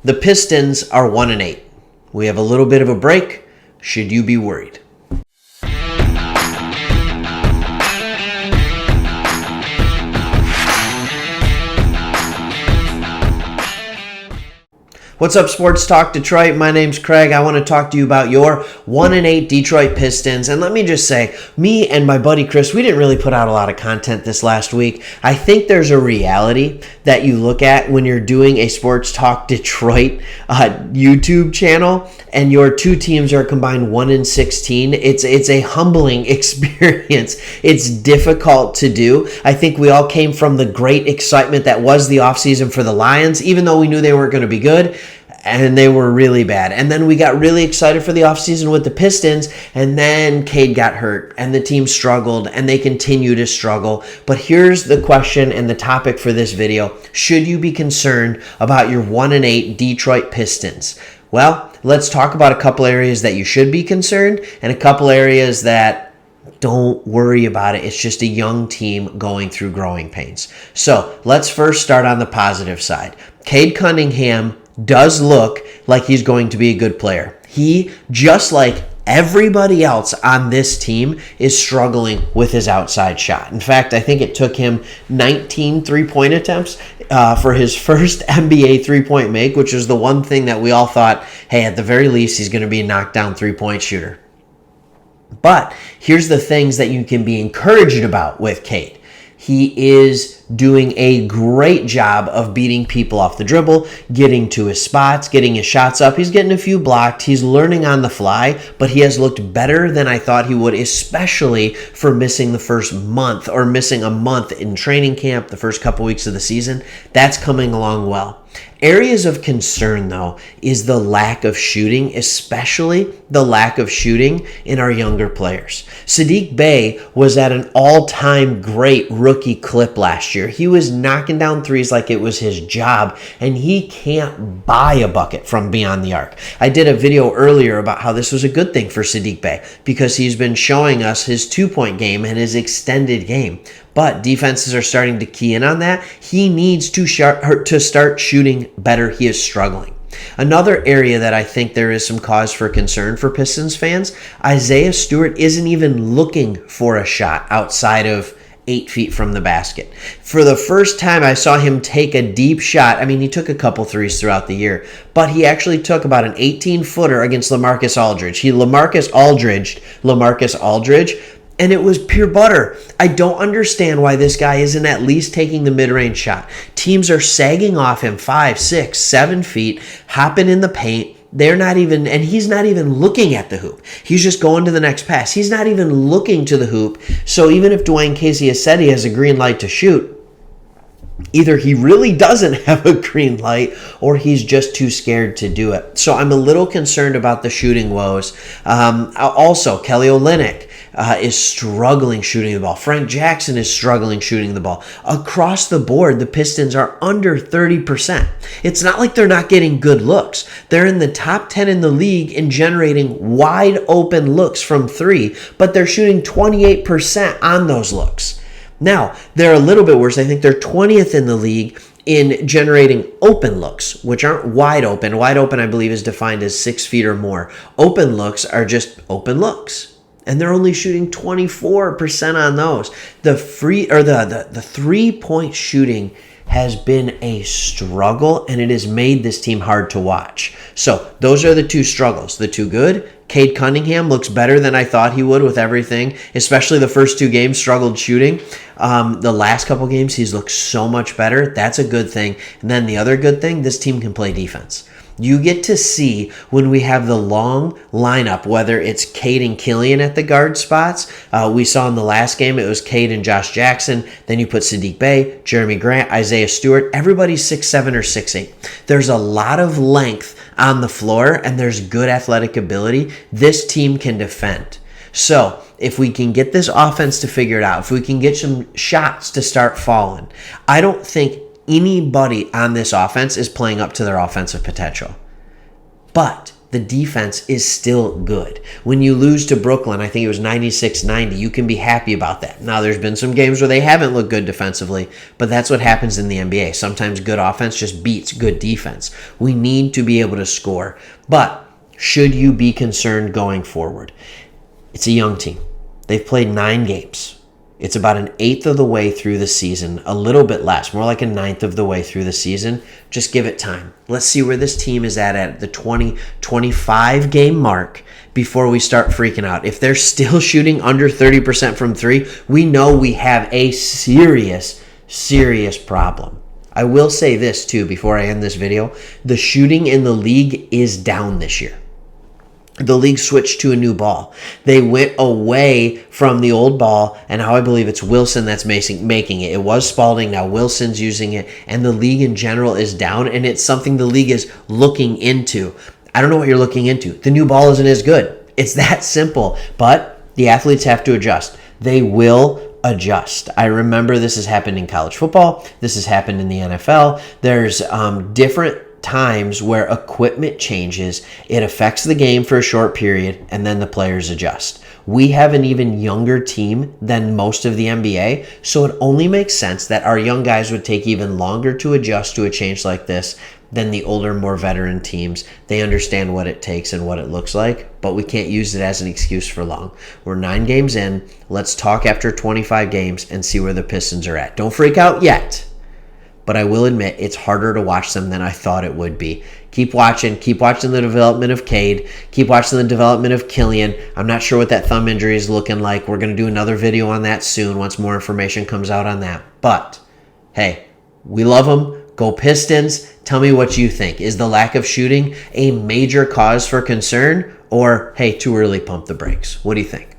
The Pistons are 1-8. We have a little bit of a break. Should you be worried? What's up, Sports Talk Detroit? My name's Craig. I want to talk to you about your 1-8 Detroit Pistons. And let me just say, me and my buddy Chris, we didn't really put out a lot of content this last week. I think there's a reality that you look at when you're doing a Sports Talk Detroit YouTube channel and your two teams are combined 1-16. It's a humbling experience. It's difficult to do. I think we all came from the great excitement that was the offseason for the Lions, even though we knew they weren't going to be good. And they were really bad. And then we got really excited for the offseason with the Pistons, and then Cade got hurt, and the team struggled, and they continue to struggle. But here's the question and the topic for this video. Should you be concerned about your 1-8 Detroit Pistons? Well, let's talk about a couple areas that you should be concerned, and a couple areas that don't worry about it. It's just a young team going through growing pains. So let's first start on the positive side. Cade Cunningham does look like he's going to be a good player. He, just like everybody else on this team, is struggling with his outside shot. In fact, I think it took him 19 three-point attempts for his first NBA three-point make, which is the one thing that we all thought, hey, at the very least, he's going to be a knockdown three-point shooter. But here's the things that you can be encouraged about with Cade. He is doing a great job of beating people off the dribble, getting to his spots, getting his shots up. He's getting a few blocked. He's learning on the fly, but he has looked better than I thought he would, especially for missing the first month or missing a month in training camp, the first couple weeks of the season. That's coming along well. Areas of concern, though, is the lack of shooting, especially the lack of shooting in our younger players. Saddiq Bey was at an all-time great rookie clip last year. He was knocking down threes like it was his job, and he can't buy a bucket from beyond the arc. I did a video earlier about how this was a good thing for Saddiq Bey because he's been showing us his two-point game and his extended game. But defenses are starting to key in on that. He needs to start shooting better. He is struggling. Another area that I think there is some cause for concern for Pistons fans, Isaiah Stewart isn't even looking for a shot outside of 8 feet from the basket. For the first time, I saw him take a deep shot. I mean, he took a couple threes throughout the year, but he actually took about an 18-footer against LaMarcus Aldridge. He LaMarcus Aldridge, and it was pure butter. I don't understand why this guy isn't at least taking the mid-range shot. Teams are sagging off him 5, 6, 7 feet, hopping in the paint. He's not even looking at the hoop. He's just going to the next pass. He's not even looking to the hoop. So even if Dwayne Casey has said he has a green light to shoot, either he really doesn't have a green light or he's just too scared to do it. So I'm a little concerned about the shooting woes. Also, Kelly Olynyk is struggling shooting the ball. Frank Jackson is struggling shooting the ball. Across the board, the Pistons are under 30%. It's not like they're not getting good looks. They're in the top 10 in the league in generating wide open looks from three, but they're shooting 28% on those looks. Now, they're a little bit worse. I think they're 20th in the league in generating open looks, which aren't wide open. Wide open, I believe, is defined as 6 feet or more. Open looks are just open looks. And they're only shooting 24% on those. The three-point shooting has been a struggle, and it has made this team hard to watch. So those are the two struggles. The two good, Cade Cunningham looks better than I thought he would with everything, especially the first two games struggled shooting. The last couple games, he's looked so much better. That's a good thing. And then the other good thing, this team can play defense. You get to see when we have the long lineup, whether it's Cade and Killian at the guard spots. We saw in the last game, it was Cade and Josh Jackson. Then you put Saddiq Bey, Jeremy Grant, Isaiah Stewart. Everybody's 6'7" or 6'8". There's a lot of length on the floor, and there's good athletic ability. This team can defend. So if we can get this offense to figure it out, if we can get some shots to start falling, I don't think anybody on this offense is playing up to their offensive potential. But the defense is still good. When you lose to Brooklyn, I think it was 96-90, you can be happy about that. Now, there's been some games where they haven't looked good defensively, but that's what happens in the NBA. Sometimes good offense just beats good defense. We need to be able to score. But should you be concerned going forward? It's a young team. They've played 9 games. It's about an eighth of the way through the season, a little bit less, more like a ninth of the way through the season. Just give it time. Let's see where this team is at the 20-25 game mark before we start freaking out. If they're still shooting under 30% from 3, we know we have a serious problem. I will say this too before I end this video. The shooting in the league is down this year. The league switched to a new ball. They went away from the old ball, and now I believe it's Wilson that's making it. It was Spalding, now Wilson's using it, and the league in general is down, and it's something the league is looking into. I don't know what you're looking into. The new ball isn't as good. It's that simple, but the athletes have to adjust. They will adjust. I remember this has happened in college football. This has happened in the NFL. There's different times where equipment changes, it affects the game for a short period, and then the players adjust. We have an even younger team than most of the NBA, so it only makes sense that our young guys would take even longer to adjust to a change like this than the older, more veteran teams. They understand what it takes and what it looks like, but we can't use it as an excuse for long. We're 9 games in. Let's talk after 25 games and see where the Pistons are at. Don't freak out yet. But I will admit it's harder to watch them than I thought it would be. Keep watching the development of Cade. Keep watching the development of Killian. I'm not sure what that thumb injury is looking like. We're going to do another video on that soon once more information comes out on that. But, hey, we love them. Go Pistons. Tell me what you think. Is the lack of shooting a major cause for concern? Or, hey, too early, pump the brakes? What do you think?